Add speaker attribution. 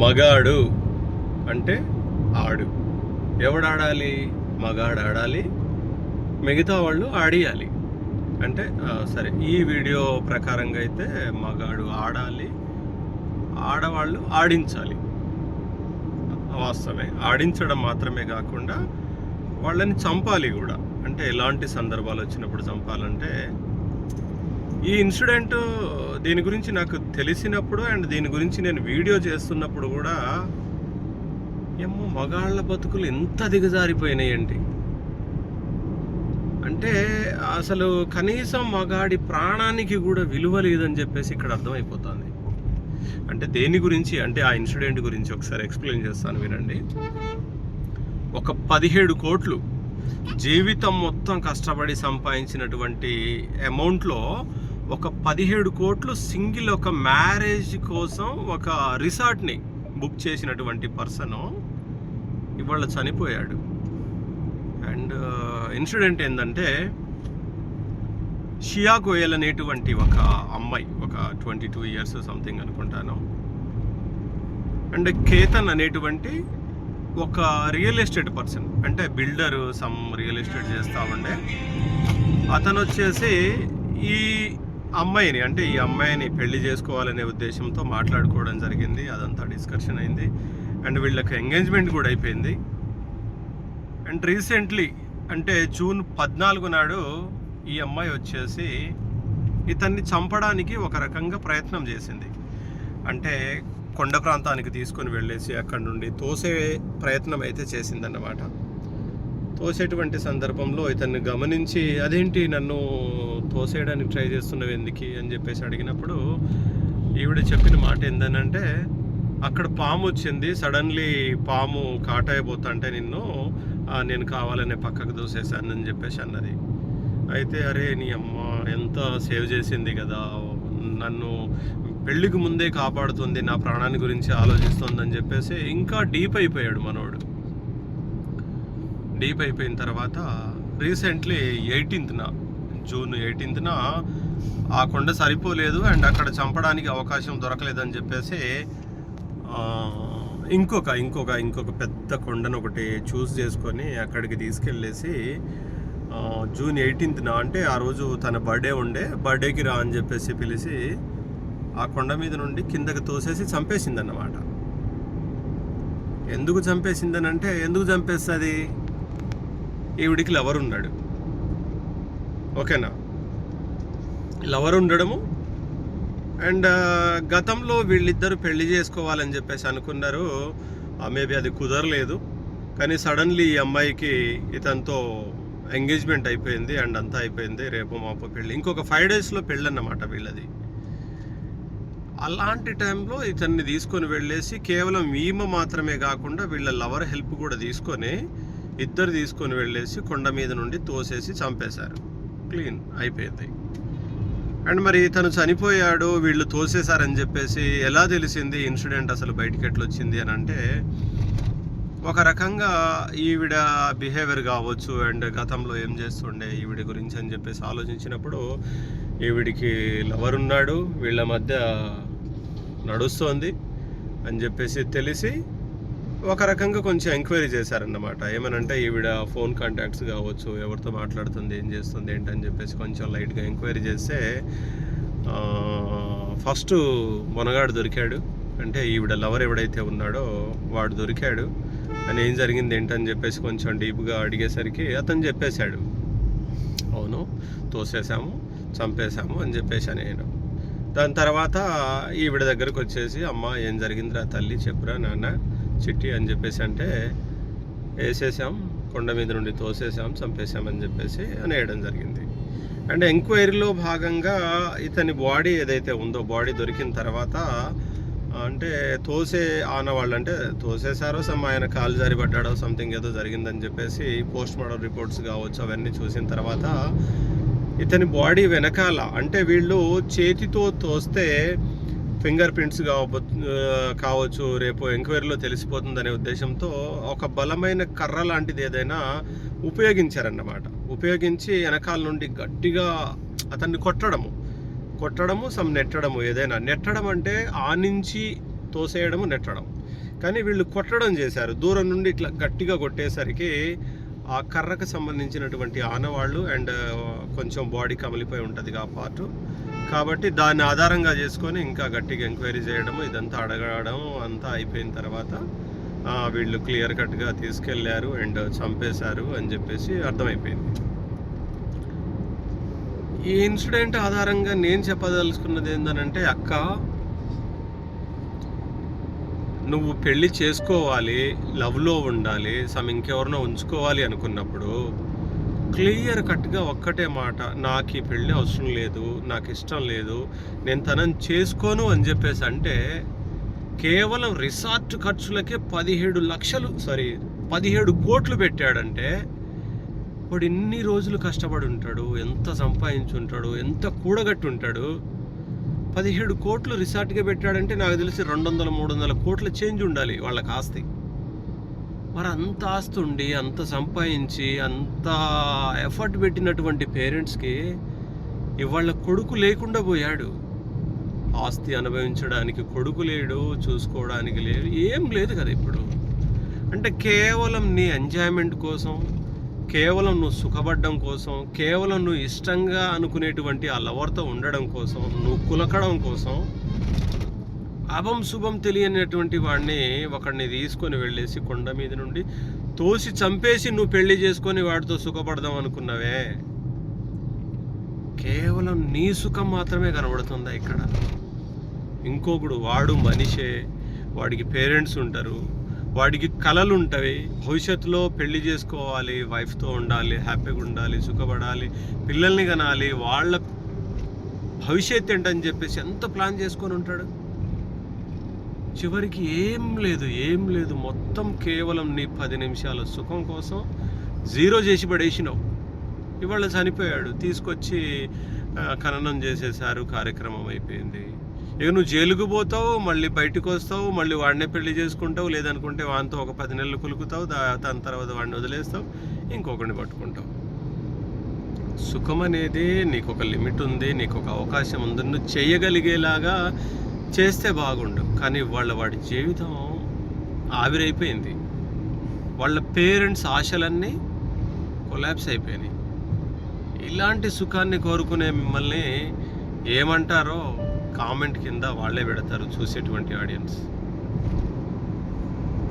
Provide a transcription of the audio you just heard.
Speaker 1: మగాడు అంటే ఆడు. ఎవడాడాలి? మగాడు ఆడాలి, మిగతా వాళ్ళు ఆడియాలి. అంటే సరే, ఈ వీడియో ప్రకారంగా అయితే మగాడు ఆడాలి, ఆడవాళ్ళు ఆడించాలి. వాస్తవమే, ఆడించడం మాత్రమే కాకుండా వాళ్ళని చంపాలి కూడా. అంటే ఎలాంటి సందర్భాలు వచ్చినప్పుడు చంపాలంటే, ఈ ఇన్సిడెంట్ దీని గురించి నాకు తెలిసినప్పుడు అండ్ దీని గురించి నేను వీడియో చేస్తున్నప్పుడు కూడా ఏమో మగాళ్ళ బతుకులు ఎంత దిగజారిపోయినాయండి. అంటే అసలు కనీసం మగాడి ప్రాణానికి కూడా విలువ లేదని చెప్పేసి ఇక్కడ అర్థమైపోతుంది. అంటే దేని గురించి అంటే ఆ ఇన్సిడెంట్ గురించి ఒకసారి ఎక్స్ప్లెయిన్ చేస్తాను, వినండి. ఒక 17 కోట్లు జీవితం మొత్తం కష్టపడి సంపాదించినటువంటి అమౌంట్లో ఒక 17 కోట్లు సింగిల్ ఒక మ్యారేజ్ కోసం ఒక రిసార్ట్ని బుక్ చేసినటువంటి పర్సను ఇవాళ చనిపోయాడు. అండ్ ఇన్సిడెంట్ ఏంటంటే, షియా గోయల్ అనేటువంటి ఒక అమ్మాయి, ఒక 22 ఇయర్స్ సంథింగ్ అనుకుంటాను, అండ్ కేతన్ అనేటువంటి ఒక రియల్ ఎస్టేట్ పర్సన్, అంటే బిల్డర్, సమ్ రియల్ ఎస్టేట్ చేస్తూ ఉండే అతను వచ్చేసి ఈ అమ్మాయిని, అంటే ఈ అమ్మాయిని పెళ్లి చేసుకోవాలనే ఉద్దేశంతో మాట్లాడుకోవడం జరిగింది. అదంతా డిస్కషన్ అయింది అండ్ వీళ్ళకి ఎంగేజ్మెంట్ కూడా అయిపోయింది. అండ్ రీసెంట్లీ అంటే జూన్ 14 నాడు ఈ అమ్మాయి వచ్చేసి ఇతన్ని చంపడానికి ఒక రకంగా ప్రయత్నం చేసింది. అంటే కొండ ప్రాంతానికి తీసుకొని వెళ్ళేసి అక్కడ నుండి తోసే ప్రయత్నం అయితే చేసిందన్నమాట. తోసేటువంటి సందర్భంలో ఇతన్ని గమనించి, అదేంటి నన్ను తోసేయడానికి ట్రై చేస్తున్నవి ఎందుకు అని చెప్పేసి అడిగినప్పుడు ఈవిడ చెప్పిన మాట ఏందనంటే, అక్కడ పాము వచ్చింది, సడన్లీ పాము కాటైపోతుంటే నేను కావాలనే పక్కకు దూసేసానని చెప్పేసి అన్నది. అయితే అరే నీ అమ్మ ఎంత సేవ్ చేసింది కదా, నన్ను పెళ్ళికి ముందే కాపాడుతుంది, నా ప్రాణాన్ని గురించి ఆలోచిస్తుందని చెప్పేసి ఇంకా డీప్ అయిపోయాడు మనోడు. డీప్ అయిపోయిన తర్వాత రీసెంట్లీ జూన్ 18న ఆ కొండ సరిపోలేదు అండ్ అక్కడ చంపడానికి అవకాశం దొరకలేదని చెప్పేసి ఇంకొక పెద్ద కొండను ఒకటి చూస్ చేసుకొని అక్కడికి తీసుకెళ్ళేసి జూన్ 18న, అంటే ఆ రోజు తన బర్త్డేకి రా అని చెప్పేసి పిలిచి ఆ కొండ మీద నుండి కిందకి తోసేసి చంపేసిందన్నమాట. ఎందుకు చంపేసిందనంటే, ఎందుకు చంపేస్తుంది, ఈవిడికి లవర్ ఉన్నాడు, ఓకేనా, లవర్ ఉండడము అండ్ గతంలో వీళ్ళిద్దరూ పెళ్లి చేసుకోవాలని చెప్పేసి అనుకున్నారు. మేబీ అది కుదరలేదు, కానీ సడన్లీ ఈ అమ్మాయికి ఇతనితో ఎంగేజ్మెంట్ అయిపోయింది అండ్ అంతా అయిపోయింది. రేపు మాపు పెళ్ళి, ఇంకొక 5 డేస్లో పెళ్ళి అన్నమాట వీళ్ళది. అలాంటి టైంలో ఇతన్ని తీసుకొని వెళ్ళేసి కేవలం ఈమె మాత్రమే కాకుండా వీళ్ళ లవర్ హెల్ప్ కూడా తీసుకొని ఇద్దరు తీసుకొని వెళ్ళేసి కొండ మీద నుండి తోసేసి చంపేశారు. క్లీన్ అయిపోయింది. అండ్ మరి తను చనిపోయాడు, వీళ్ళు తోసేశారని చెప్పేసి ఎలా తెలిసింది, ఇన్సిడెంట్ అసలు బయటికి ఎట్లా వచ్చింది అని అంటే, ఒక రకంగా ఈవిడ బిహేవియర్ కావచ్చు అండ్ గతంలో ఏం చేస్తుండే ఈవిడ గురించి అని చెప్పేసి ఆలోచించినప్పుడు, ఈవిడికి లవర్ ఉన్నాడు, వీళ్ళ మధ్య నడుస్తోంది అని చెప్పేసి తెలిసి ఒక రకంగా కొంచెం ఎంక్వైరీ చేశారన్నమాట. ఏమనంటే ఈవిడ ఫోన్ కాంటాక్ట్స్ కావచ్చు, ఎవరితో మాట్లాడుతుంది, ఏం చేస్తుంది ఏంటని చెప్పేసి కొంచెం లైట్గా ఎంక్వైరీ చేస్తే ఫస్ట్ మొనగాడు దొరికాడు. అంటే ఈవిడ లవర్ ఎవడైతే ఉన్నాడో వాడు దొరికాడు. అని ఏం జరిగింది ఏంటని చెప్పేసి కొంచెం డీప్గా అడిగేసరికి అతను చెప్పేశాడు, అవును తోసేసాము, చంపేశాము అని చెప్పేసి నేను. దాని తర్వాత ఈవిడ దగ్గరకు వచ్చేసి, అమ్మ ఏం జరిగిందిరా తల్లి చెప్పురా నాన్న చిట్టి అని చెప్పేసి అంటే, వేసేసాం, కొండ మీద నుండి తోసేసాం, చంపేశామని చెప్పేసి అనేయడం జరిగింది. అండ్ ఎంక్వైరీలో భాగంగా ఇతని బాడీ ఏదైతే ఉందో, బాడీ దొరికిన తర్వాత అంటే తోసే ఆనవాళ్ళు, అంటే తోసేశారో ఆయన కాలు జారి పడ్డాడో సంథింగ్ ఏదో జరిగిందని చెప్పేసి పోస్ట్ మార్టం రిపోర్ట్స్ కావచ్చు అవన్నీ చూసిన తర్వాత ఇతని బాడీ వెనకాల, అంటే వీళ్ళు చేతితో తోస్తే ఫింగర్ ప్రింట్స్ కావచ్చు, రేపు ఎంక్వైరీలో తెలిసిపోతుందనే ఉద్దేశంతో ఒక బలమైన కర్ర లాంటిది ఏదైనా ఉపయోగించారన్నమాట. ఉపయోగించి వెనకాల నుండి గట్టిగా అతన్ని కొట్టడము నెట్టడము, ఏదైనా నెట్టడం అంటే ఆ నుంచి తోసేయడము, నెట్టడం. కానీ వీళ్ళు కొట్టడం చేశారు. దూరం నుండి ఇట్లా గట్టిగా కొట్టేసరికి ఆ కర్రకు సంబంధించినటువంటి ఆనవాళ్ళు అండ్ కొంచెం బాడీ కమిలిపోయి ఉంటుంది ఆ పార్ట్. కాబట్టి దాన్ని ఆధారంగా చేసుకొని ఇంకా గట్టిగా ఎంక్వైరీ చేయడము, ఇదంతా అడగడం అంతా అయిపోయిన తర్వాత వీళ్ళు క్లియర్ కట్గా తీసుకెళ్లారు అండ్ చంపేశారు అని చెప్పేసి అర్థమైపోయింది. ఈ ఇన్సిడెంట్ ఆధారంగా నేను చెప్పదలుచుకున్నది ఏంటంటే, అక్క నువ్వు పెళ్లి చేసుకోవాలి, లవ్లో ఉండాలి, ఇంకెవరినో ఉంచుకోవాలి అనుకున్నప్పుడు క్లియర్ కట్గా ఒక్కటే మాట, నాకు ఈ పెళ్ళి అవసరం లేదు, నాకు ఇష్టం లేదు, నేను తనని చేసుకోను అని చెప్పేసి అంటే కేవలం రిసార్ట్ ఖర్చులకే 17 కోట్లు పెట్టాడంటే వాడు ఎన్ని రోజులు కష్టపడి ఉంటాడు, ఎంత సంపాదించుంటాడు, ఎంత కూడగట్టి ఉంటాడు. 17 కోట్లు రిసార్ట్గా పెట్టాడంటే నాకు తెలిసి 200-300 కోట్ల చేంజ్ ఉండాలి వాళ్ళకి ఆస్తి. మరి అంత ఆస్తి ఉండి, అంత సంపాదించి, అంత ఎఫర్ట్ పెట్టినటువంటి పేరెంట్స్కి ఇవాళ కొడుకు లేకుండా పోయాడు. ఆస్తి అనుభవించడానికి కొడుకు లేడు, చూసుకోవడానికి లేడు, ఏం లేదు కదా ఇప్పుడు. అంటే కేవలం నీ ఎంజాయ్మెంట్ కోసం, కేవలం నువ్వు సుఖపడడం కోసం, కేవలం నువ్వు ఇష్టంగా అనుకునేటువంటి ఆ లవర్తో ఉండడం కోసం, నువ్వు కులకడం కోసం అభం శుభం తెలియనటువంటి ఒకడిని తీసుకొని వెళ్ళేసి కొండ మీద నుండి తోసి చంపేసి నువ్వు పెళ్లి చేసుకొని వాడితో సుఖపడదాం అనుకున్నావే. కేవలం నీ సుఖం మాత్రమే కనబడుతుందా ఇక్కడ? ఇంకొకడు వాడు మనిషే, వాడికి పేరెంట్స్ ఉంటారు, వాడికి కలలు ఉంటాయి, భవిష్యత్తులో పెళ్లి చేసుకోవాలి, వైఫ్తో ఉండాలి, హ్యాపీగా ఉండాలి, సుఖపడాలి, పిల్లల్ని కనాలి, వాళ్ళ భవిష్యత్తు ఏంటని చెప్పేసి ఎంత ప్లాన్ చేసుకొని ఉంటాడు. చివరికి ఏం లేదు, మొత్తం కేవలం నీ 10 నిమిషాల సుఖం కోసం జీరో చేసి పడేసినావు. ఇవాళ చనిపోయాడు, తీసుకొచ్చి ఖననం చేసేసారు, కార్యక్రమం అయిపోయింది. ఇక నువ్వు జైలుకు పోతావు, మళ్ళీ బయటకు వస్తావు, మళ్ళీ వాడినే పెళ్లి చేసుకుంటావు, లేదనుకుంటే వాడితో ఒక 10 నెలలు కులుకుతావు, దాని తర్వాత వాడిని వదిలేస్తావు, ఇంకొకరిని పట్టుకుంటావు. సుఖం అనేది నీకు ఒక లిమిట్ ఉంది, నీకు ఒక అవకాశం ఉంది, నువ్వు చేయగలిగేలాగా చేస్తే బాగుండు. కానీ వాడి జీవితం ఆవిరైపోయింది. వాళ్ళ పేరెంట్స్ ఆశలన్నీ కొలాప్స్ అయిపోయినాయి. ఇలాంటి సుఖాన్ని కోరుకునే మిమ్మల్ని ఏమంటారో కామెంట్ కింద వాళ్ళే పెడతారు చూసేటువంటి ఆడియన్స్.